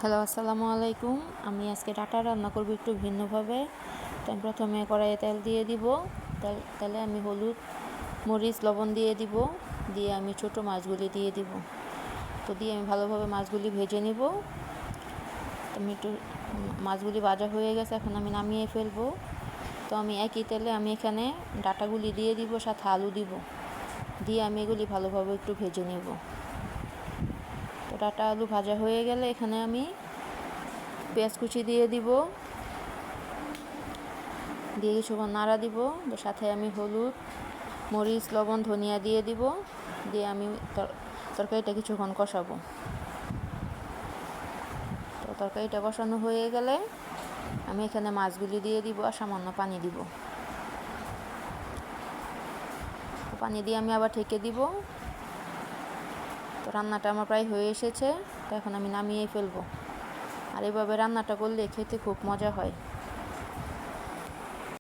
Hello, আসসালামু আলাইকুম। আমি আজকে ডাটা রান্না করব একটু ভিন্নভাবে। তো আমি প্রথমে কড়াইয়ে তেল দিয়ে দিব। তেলে আমি হলুদ, মরিচ, লবণ দিয়ে দিব। দিয়ে আমি ছোট মাছগুলি দিয়ে দিব। তো দিয়ে আমি ভালোভাবে মাছগুলি ভেজে নিব। আমি একটু মাছগুলি ভাজা হয়ে গেছে, এখন আমি নামিয়ে ফেলবো। তো আমি একই তেলে আমি এখানে ডাটাগুলি দিয়ে দিব, সাথে আলু দিব। দিয়ে আমি এগুলি ভালোভাবে একটু ভেজে নেব। তো ডাটা আলু ভাজা হয়ে গেলে এখানে আমি পেঁয়াজ কুচি দিয়ে দিব, দিয়ে কিছুক্ষণ নাড়া দিব। তো সাথে আমি হলুদ, মরিচ, লবণ, ধনিয়া দিয়ে দিব। দিয়ে আমি তরকারিটা কিছুক্ষণ কষাবো। তো তরকারিটা কষানো হয়ে গেলে আমি এখানে মাছগুলি দিয়ে দিব আর সামান্য পানি দিব। পানি দিয়ে আমি আবার ঢেকে দিব। তো রান্নাটা আমার প্রায় হয়ে এসেছে। তো এখন আমি নামিয়ে ফেলবো। আর এভাবে রান্নাটা করলে খেতে খুব মজা হয়।